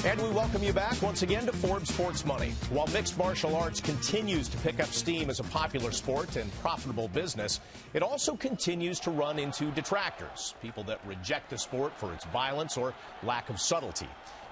And we welcome you back once again to Forbes Sports Money. While mixed martial arts continues to pick up steam as a popular sport and profitable business, it also continues to run into detractors, people that reject the sport for its violence or lack of subtlety.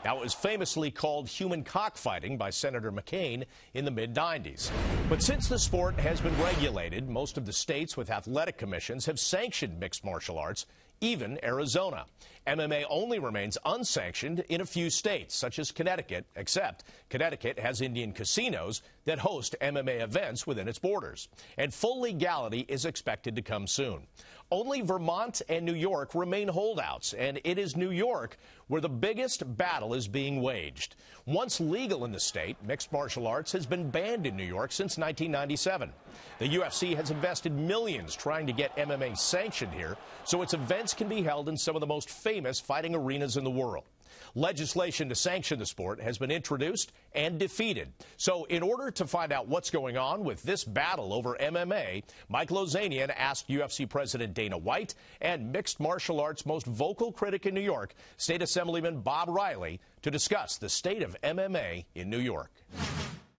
Now, it was famously called human cockfighting by Senator McCain in the mid-90s. But since the sport has been regulated, most of the states with athletic commissions have sanctioned mixed martial arts, even Arizona. MMA only remains unsanctioned in a few states, such as Connecticut, except Connecticut has Indian casinos that host MMA events within its borders. And full legality is expected to come soon. Only Vermont and New York remain holdouts, and it is New York where the biggest battle is being waged. Once legal in the state, mixed martial arts has been banned in New York since 1997. The UFC has invested millions trying to get MMA sanctioned here, so its events can be held in some of the most famous fighting arenas in the world. Legislation to sanction the sport has been introduced and defeated. So in order to find out what's going on with this battle over MMA, Mike Lozanian asked UFC President Dana White and mixed martial arts most vocal critic in New York, State Assemblyman Bob Reilly, to discuss the state of MMA in New York.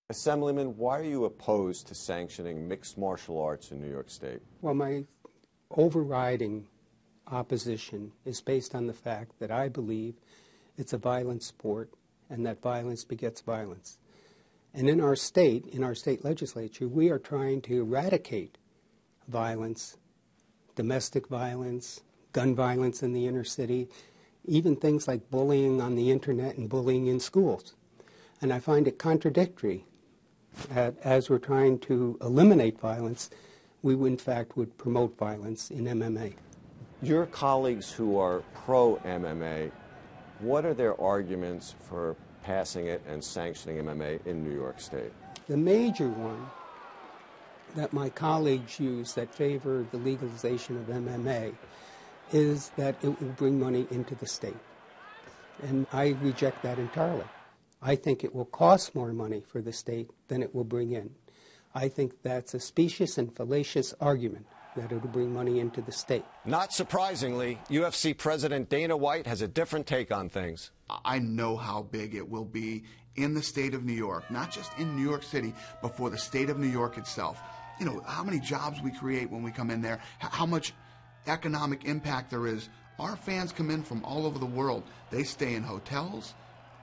Assemblyman, why are you opposed to sanctioning mixed martial arts in New York State? Well, my overriding opposition is based on the fact that I believe it's a violent sport and that violence begets violence. And in our state legislature, we are trying to eradicate violence, domestic violence, gun violence in the inner city, even things like bullying on the internet and bullying in schools. And I find it contradictory that as we're trying to eliminate violence, we in fact would promote violence in MMA. Your colleagues who are pro-MMA, what are their arguments for passing it and sanctioning MMA in New York State? The major one that my colleagues use that favor the legalization of MMA is that it will bring money into the state. And I reject that entirely. I think it will cost more money for the state than it will bring in. I think that's a specious and fallacious argument that it will bring money into the state. Not surprisingly, UFC President Dana White has a different take on things. I know how big it will be in the state of New York, not just in New York City, but for the state of New York itself. You know, how many jobs we create when we come in there, how much economic impact there is. Our fans come in from all over the world. They stay in hotels,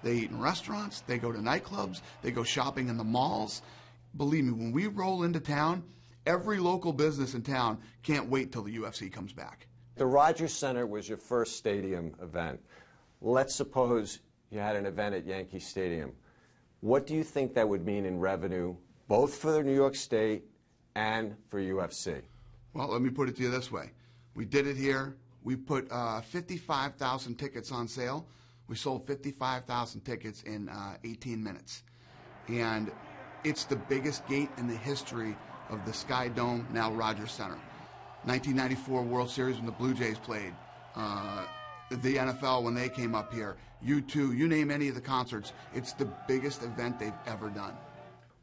they eat in restaurants, they go to nightclubs, they go shopping in the malls. Believe me, when we roll into town, every local business in town can't wait till the UFC comes back. The Rogers Center was your first stadium event. Let's suppose you had an event at Yankee Stadium. What do you think that would mean in revenue, both for New York State and for UFC? Well, let me put it to you this way. We did it here. We put 55,000 tickets on sale. We sold 55,000 tickets in 18 minutes. And it's the biggest gate in the history of the Sky Dome, now Rogers Center. 1994 World Series when the Blue Jays played. The NFL when they came up here. U2, you name any of the concerts. It's the biggest event they've ever done.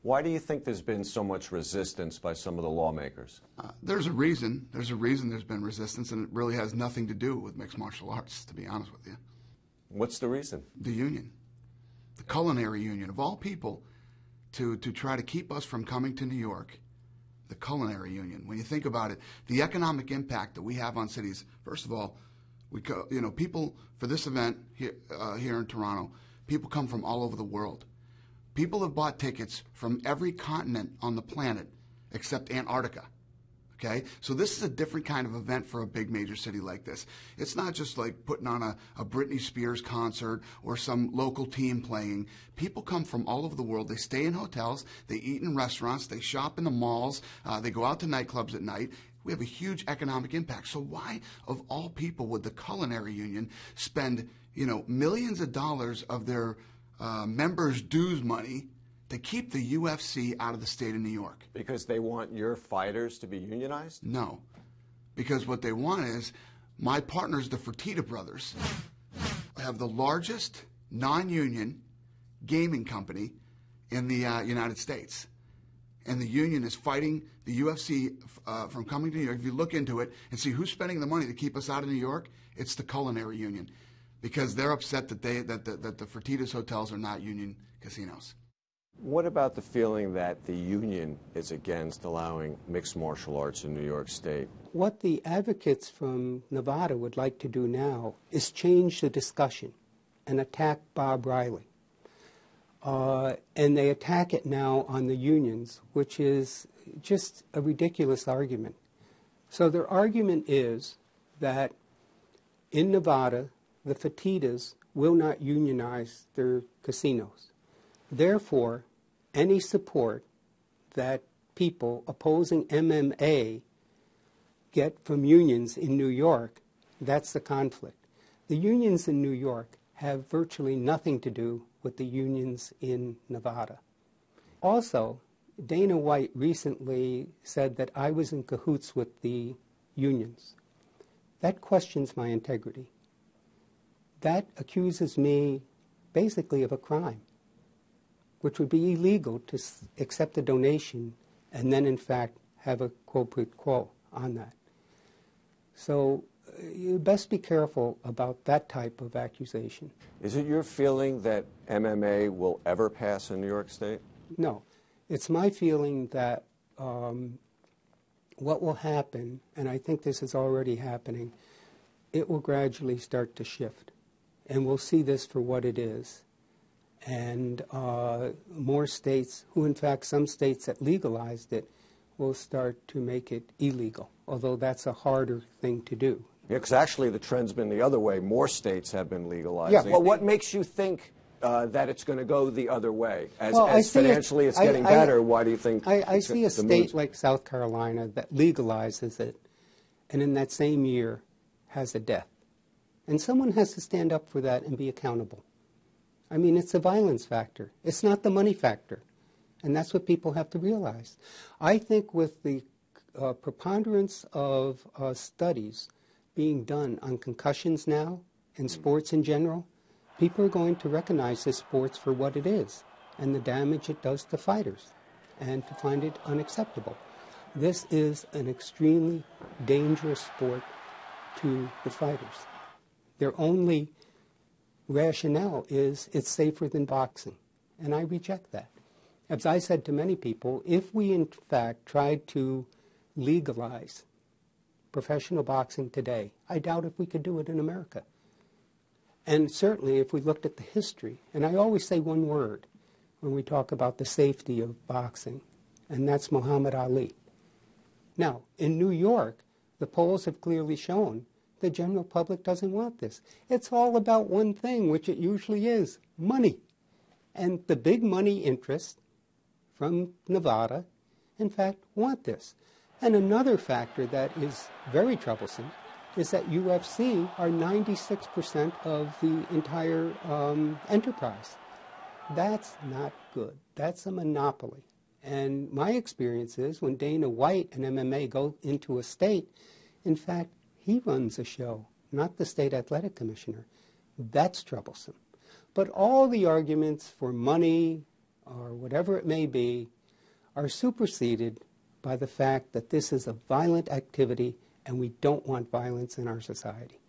Why do you think there's been so much resistance by some of the lawmakers? There's a reason. There's been resistance, and it really has nothing to do with mixed martial arts, to be honest with you. What's the reason? The union. The culinary union, of all people, to try to keep us from coming to New York. The culinary union. When you think about it, the economic impact that we have on cities, first of all, people for this event here in Toronto, people come from all over the world. People have bought tickets from every continent on the planet except Antarctica. Okay? So this is a different kind of event for a big major city like this. It's not just like putting on a Britney Spears concert or some local team playing. People come from all over the world. They stay in hotels. They eat in restaurants. They shop in the malls. They go out to nightclubs at night. We have a huge economic impact. So why, of all people, would the culinary union spend, millions of dollars of their members' dues money to keep the UFC out of the state of New York? Because they want your fighters to be unionized? No. Because what they want is, my partners, the Fertitta brothers, have the largest non-union gaming company in the United States. And the union is fighting the UFC from coming to New York. If you look into it and see who's spending the money to keep us out of New York, it's the culinary union. because they're upset that the Fertitas hotels are not union casinos. What about the feeling that the union is against allowing mixed martial arts in New York State? What the advocates from Nevada would like to do now is change the discussion and attack Bob Reilly. And they attack it now on the unions, which is just a ridiculous argument. So their argument is that in Nevada, the Fertitas will not unionize their casinos. Therefore, any support that people opposing MMA get from unions in New York, that's the conflict. The unions in New York have virtually nothing to do with the unions in Nevada. Also, Dana White recently said that I was in cahoots with the unions. That questions my integrity. That accuses me basically of a crime, which would be illegal to accept a donation and then, in fact, have a quid pro quo on that. So you best be careful about that type of accusation. Is it your feeling that MMA will ever pass in New York State? No. It's my feeling that what will happen, and I think this is already happening, it will gradually start to shift. And we'll see this for what it is. And more states, who in fact some states that legalized it, will start to make it illegal, although that's a harder thing to do. Yeah, because actually the trend's been the other way. More states have been legalizing. Yeah, well, what makes you think that it's going to go the other way? As financially it's getting I better, why do you think I see a state like South Carolina that legalizes it, and in that same year has a death. And someone has to stand up for that and be accountable. I mean, it's a violence factor. It's not the money factor. And that's what people have to realize. I think with the preponderance of studies being done on concussions now and sports in general, people are going to recognize this sports for what it is and the damage it does to fighters and to find it unacceptable. This is an extremely dangerous sport to the fighters. Their only rationale is it's safer than boxing, and I reject that. As I said to many people, if we in fact tried to legalize professional boxing today, I doubt if we could do it in America. And certainly if we looked at the history, and I always say one word when we talk about the safety of boxing, and that's Muhammad Ali. Now, in New York, the polls have clearly shown the general public doesn't want this. It's all about one thing, which it usually is, money. And the big money interests from Nevada, in fact, want this. And another factor that is very troublesome is that UFC are 96% of the entire enterprise. That's not good. That's a monopoly. And my experience is when Dana White and MMA go into a state, in fact, he runs a show, not the state athletic commissioner. That's troublesome. But all the arguments for money or whatever it may be are superseded by the fact that this is a violent activity and we don't want violence in our society.